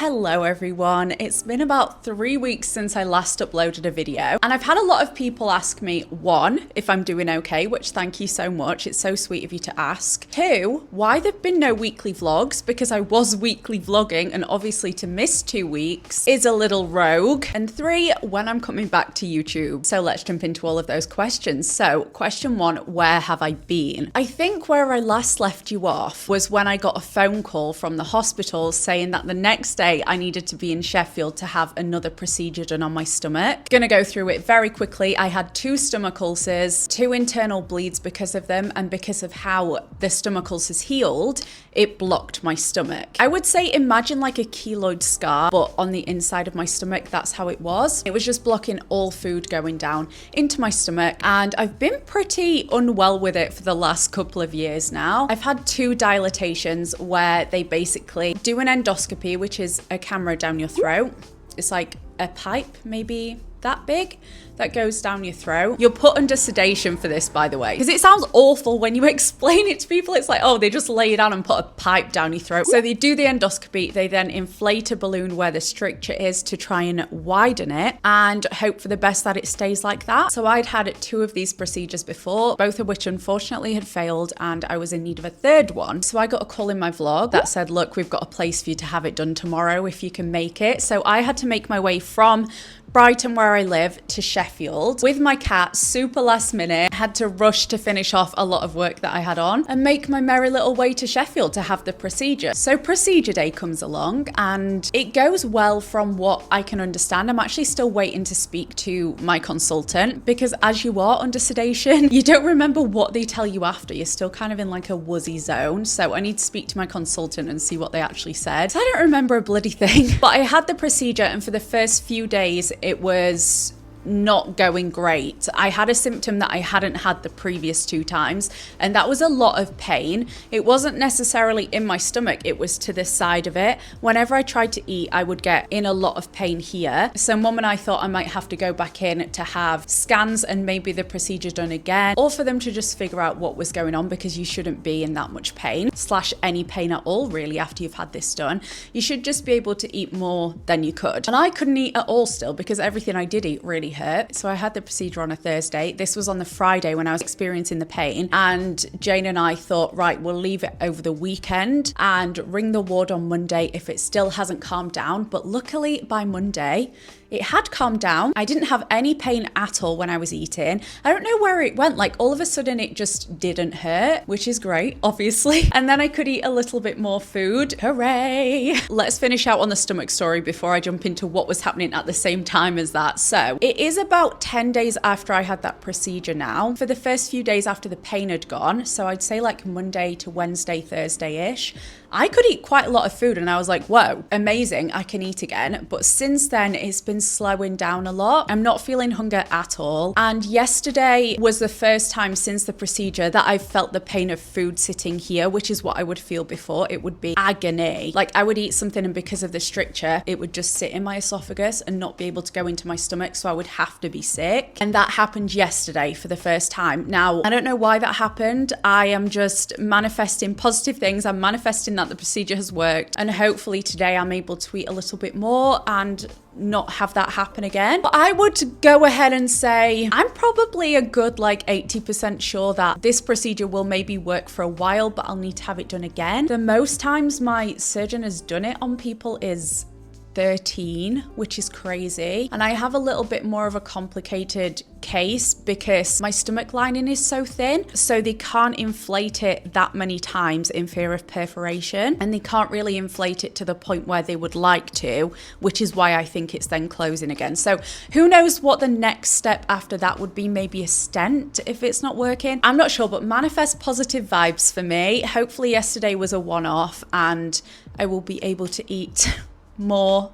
Hello everyone, it's been about 3 weeks since I last uploaded a video and I've had a lot of people ask me, one, if I'm doing okay, which thank you so much, it's so sweet of you to ask. Two, why there've been no weekly vlogs, because I was weekly vlogging and obviously to miss 2 weeks is a little rogue. And three, when I'm coming back to YouTube. So let's jump into all of those questions. So question one, where have I been? I think where I last left you off was when I got a phone call from the hospital saying that the next day I needed to be in Sheffield to have another procedure done on my stomach. Gonna go through it very quickly. I had 2 stomach ulcers, 2 internal bleeds because of them, and because of how the stomach ulcers healed, it blocked my stomach. I would say imagine like a keloid scar, but on the inside of my stomach, that's how it was. It was just blocking all food going down into my stomach, and I've been pretty unwell with it for the last couple of years now. I've had 2 dilatations where they basically do an endoscopy, which is a camera down your throat. It's like a pipe, maybe that big, that goes down your throat. You're put under sedation for this, by the way, because it sounds awful when you explain it to people. It's like, oh, they just lay you down and put a pipe down your throat. So they do the endoscopy, they then inflate a balloon where the stricture is to try and widen it and hope for the best that it stays like that. So I'd had 2 of these procedures before, both of which unfortunately had failed, and I was in need of a 3rd one. So I got a call in my vlog that said, look, we've got a place for you to have it done tomorrow if you can make it. So I had to make my way from Brighton, where I live, to Sheffield with my cat, super last minute. Had to rush to finish off a lot of work that I had on and make my merry little way to Sheffield to have the procedure. So procedure day comes along and it goes well from what I can understand. I'm actually still waiting to speak to my consultant because as you are under sedation, you don't remember what they tell you after. You're still kind of in like a woozy zone. So I need to speak to my consultant and see what they actually said. So I don't remember a bloody thing, but I had the procedure, and for the first few days, it was not going great. I had a symptom that I hadn't had the previous 2 times, and that was a lot of pain. It wasn't necessarily in my stomach, it was to the side of it. Whenever I tried to eat, I would get in a lot of pain here. So Mum and I thought I might have to go back in to have scans and maybe the procedure done again, or for them to just figure out what was going on, because you shouldn't be in that much pain, / any pain at all really after you've had this done. You should just be able to eat more than you could. And I couldn't eat at all still because everything I did eat really hurt. So I had the procedure on a Thursday. This was on the Friday when I was experiencing the pain, and Jane and I thought, right, we'll leave it over the weekend and ring the ward on Monday if it still hasn't calmed down. But luckily by Monday it had calmed down. I didn't have any pain at all when I was eating. I don't know where it went. Like all of a sudden it just didn't hurt, which is great, obviously. And then I could eat a little bit more food. Hooray! Let's finish out on the stomach story before I jump into what was happening at the same time as that. So it is about 10 days after I had that procedure now. For the first few days after the pain had gone, so I'd say like Monday to Wednesday, Thursday-ish, I could eat quite a lot of food and I was like, whoa, amazing, I can eat again. But since then, it's been slowing down a lot. I'm not feeling hunger at all. And yesterday was the first time since the procedure that I felt the pain of food sitting here, which is what I would feel before. It would be agony. Like I would eat something and because of the stricture, it would just sit in my esophagus and not be able to go into my stomach. So I would have to be sick. And that happened yesterday for the first time. Now, I don't know why that happened. I am just manifesting positive things. I'm manifesting that the procedure has worked, and hopefully today I'm able to eat a little bit more and not have that happen again. But I would go ahead and say I'm probably a good like 80% sure that this procedure will maybe work for a while, but I'll need to have it done again. The most times my surgeon has done it on people is 13, which is crazy. And I have a little bit more of a complicated case because my stomach lining is so thin, so they can't inflate it that many times in fear of perforation, and they can't really inflate it to the point where they would like to, which is why I think it's then closing again. So who knows what the next step after that would be, maybe a stent if it's not working. I'm not sure, but manifest positive vibes for me. Hopefully yesterday was a one-off and I will be able to eat more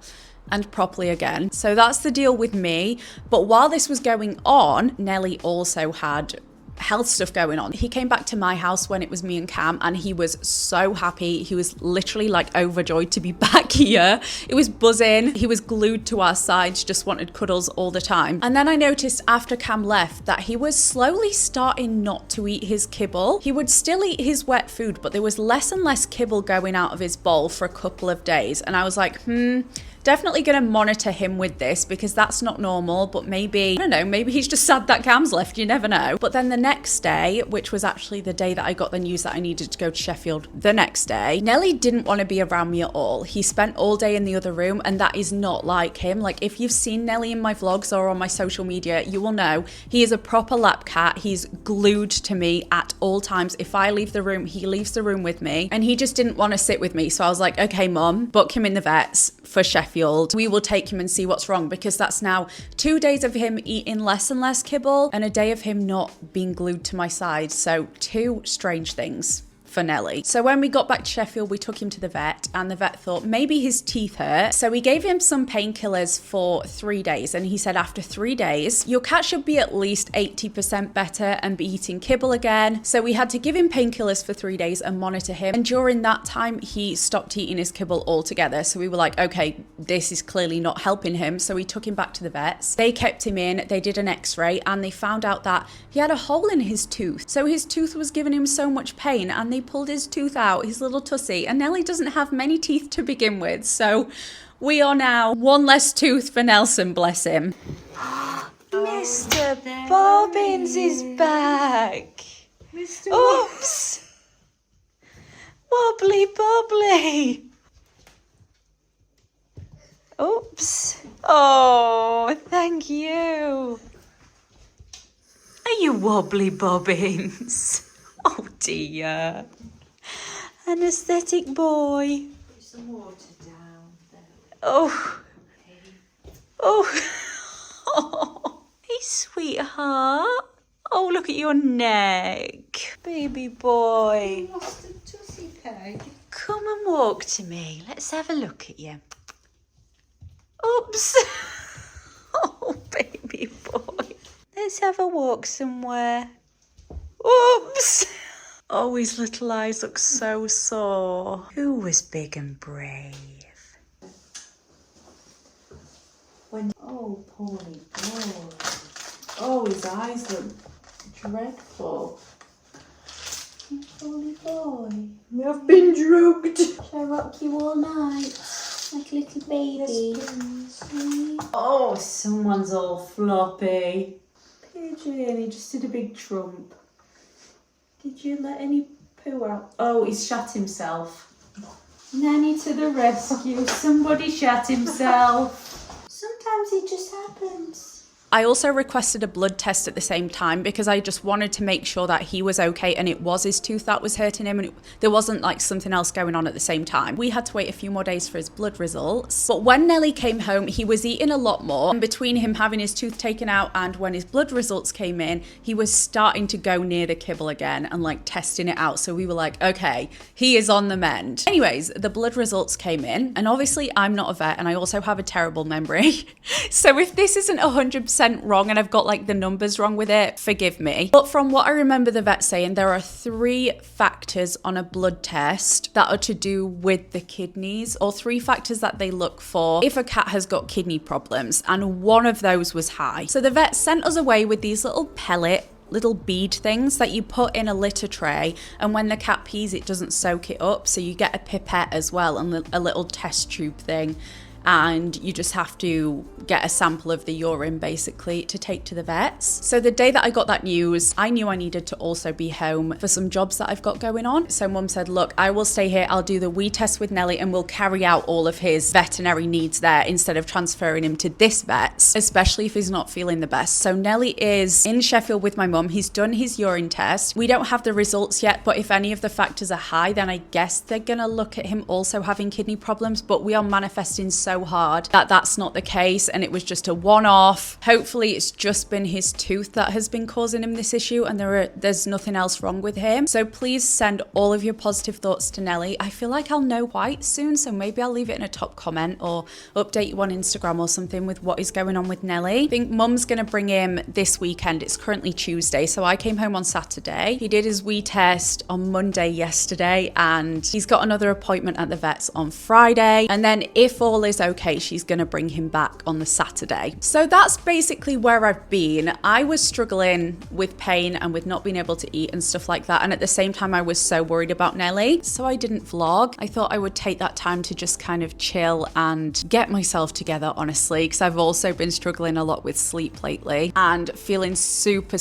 and properly again. So that's the deal with me. But while this was going on, Nelly also had health stuff going on. He came back to my house when it was me and Cam, and he was so happy. He was literally like overjoyed to be back here. It was buzzing. He was glued to our sides, just wanted cuddles all the time. And then I noticed after Cam left that he was slowly starting not to eat his kibble. He would still eat his wet food, but there was less and less kibble going out of his bowl for a couple of days. And I was like, definitely going to monitor him with this, because that's not normal. But maybe, I don't know, maybe he's just sad that Cam's left, you never know. But then the next day, which was actually the day that I got the news that I needed to go to Sheffield the next day, Nelly didn't want to be around me at all. He spent all day in the other room, and that is not like him. Like, if you've seen Nelly in my vlogs or on my social media, you will know he is a proper lap cat. He's glued to me at all times. If I leave the room, he leaves the room with me, and he just didn't want to sit with me. So I was like, okay, Mum, book him in the vets for Sheffield. We will take him and see what's wrong, because that's now 2 days of him eating less and less kibble and a day of him not being glued to my side. So 2 strange things for Nelly. So when we got back to Sheffield, we took him to the vet, and the vet thought maybe his teeth hurt. So we gave him some painkillers for 3 days, and he said after 3 days, your cat should be at least 80% better and be eating kibble again. So we had to give him painkillers for 3 days and monitor him. And during that time, he stopped eating his kibble altogether. So we were like, okay, this is clearly not helping him. So we took him back to the vets. They kept him in, they did an x-ray, and they found out that he had a hole in his tooth. So his tooth was giving him so much pain, and they pulled his tooth out, his little tussie, and Nelly doesn't have many teeth to begin with. So we are now one less tooth for Nelson, bless him. Mr. Bobbins is back. Oops. Wobbly bobbly. Oops. Oh, thank you. Are you wobbly Bobbins? Oh dear. Anesthetic boy. Put some water down there. Oh. Oh. Hey, sweetheart. Oh, look at your neck. Baby boy. You lost a tussie peg. Come and walk to me. Let's have a look at you. Oops. Oh, baby boy. Let's have a walk somewhere. Oops. Oh, his little eyes look so sore. Who was big and brave? Oh, poorly boy. Oh, his eyes look dreadful. Poorly boy. I've been drugged. Shall I rock you all night? Like a little baby. Oh, someone's all floppy. Pigeon, he just did a big trump. Did you let any poo out? Oh, he's shat himself. Nanny to the rescue. Somebody shat himself. Sometimes it just happens. I also requested a blood test at the same time, because I just wanted to make sure that he was okay and it was his tooth that was hurting him, and there wasn't like something else going on at the same time. We had to wait a few more days for his blood results. But when Nelly came home, he was eating a lot more. And between him having his tooth taken out and when his blood results came in, he was starting to go near the kibble again and like testing it out. So we were like, okay, he is on the mend. Anyways, the blood results came in, and obviously I'm not a vet and I also have a terrible memory. So if this isn't 100% wrong and I've got like the numbers wrong with it, forgive me. But from what I remember the vet saying, there are 3 factors on a blood test that are to do with the kidneys, or 3 factors that they look for if a cat has got kidney problems, and one of those was high. So the vet sent us away with these little bead things that you put in a litter tray, and when the cat pees it doesn't soak it up, so you get a pipette as well and a little test tube thing, and you just have to get a sample of the urine basically to take to the vets. So the day that I got that news, I knew I needed to also be home for some jobs that I've got going on. So Mum said, look, I will stay here, I'll do the wee test with Nelly and we'll carry out all of his veterinary needs there instead of transferring him to this vet, especially if he's not feeling the best. So Nelly is in Sheffield with my mum. He's done his urine test. We don't have the results yet, but if any of the factors are high, then I guess they're gonna look at him also having kidney problems. But we are manifesting so so hard that that's not the case and it was just a one-off. Hopefully it's just been his tooth that has been causing him this issue and there's nothing else wrong with him. So please send all of your positive thoughts to Nelly. I feel like I'll know quite soon, so maybe I'll leave it in a top comment or update you on Instagram or something with what is going on with Nelly. I think Mum's gonna bring him this weekend. It's currently Tuesday, so I came home on Saturday. He did his wee test on Monday yesterday and he's got another appointment at the vet's on Friday, and then if all is okay, she's gonna bring him back on the Saturday. So that's basically where I've been. I was struggling with pain and with not being able to eat and stuff like that, and at the same time I was so worried about Nelly, so I didn't vlog. I thought I would take that time to just kind of chill and get myself together, honestly, because I've also been struggling a lot with sleep lately and feeling super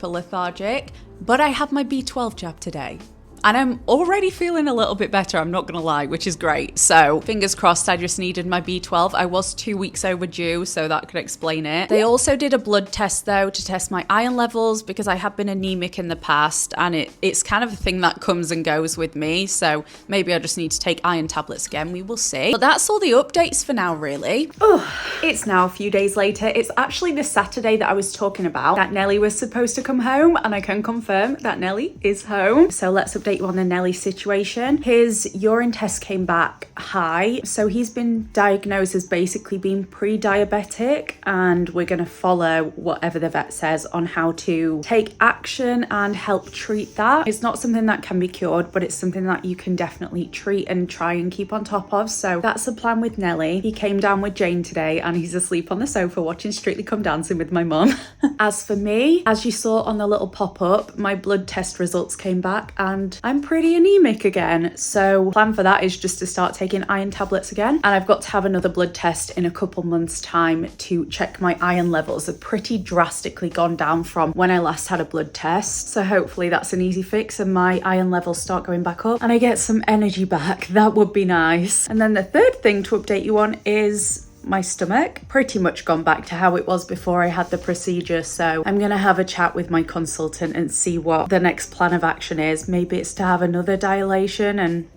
lethargic. But I had my B12 jab today and I'm already feeling a little bit better, I'm not gonna lie, which is great. So fingers crossed, I just needed my B12. I was 2 weeks overdue, so that could explain it. They also did a blood test though to test my iron levels because I have been anemic in the past and it's kind of a thing that comes and goes with me. So maybe I just need to take iron tablets again, we will see. But that's all the updates for now, really. Oh, it's now a few days later. It's actually the Saturday that I was talking about that Nelly was supposed to come home, and I can confirm that Nelly is home. So let's update you on the Nelly situation. His urine test came back high, so he's been diagnosed as basically being pre-diabetic, and we're going to follow whatever the vet says on how to take action and help treat that. It's not something that can be cured, but it's something that you can definitely treat and try and keep on top of. So that's the plan with Nelly. He came down with Jane today and he's asleep on the sofa watching Strictly Come Dancing with my mum. As for me, as you saw on the little pop-up, my blood test results came back and I'm pretty anemic again. So plan for that is just to start taking iron tablets again. And I've got to have another blood test in a couple months time to check my iron levels. Have pretty drastically gone down from when I last had a blood test. So hopefully that's an easy fix and my iron levels start going back up and I get some energy back. That would be nice. And then the third thing to update you on is my stomach. Pretty much gone back to how it was before I had the procedure, so I'm gonna have a chat with my consultant and see what the next plan of action is. Maybe it's to have another dilation and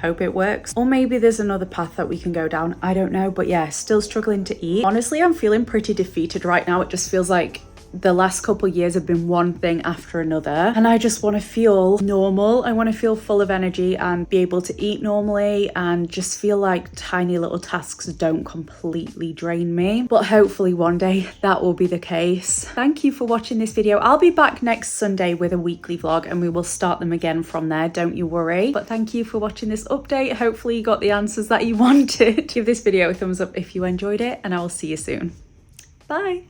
hope it works, or maybe there's another path that we can go down. I don't know, but yeah, still struggling to eat. Honestly, I'm feeling pretty defeated right now. It just feels like the last couple years have been one thing after another and I just want to feel normal. I want to feel full of energy and be able to eat normally and just feel like tiny little tasks don't completely drain me. But hopefully one day that will be the case. Thank you for watching this video. I'll be back next Sunday with a weekly vlog and we will start them again from there, don't you worry. But thank you for watching this update. Hopefully you got the answers that you wanted. Give this video a thumbs up if you enjoyed it and I will see you soon. Bye.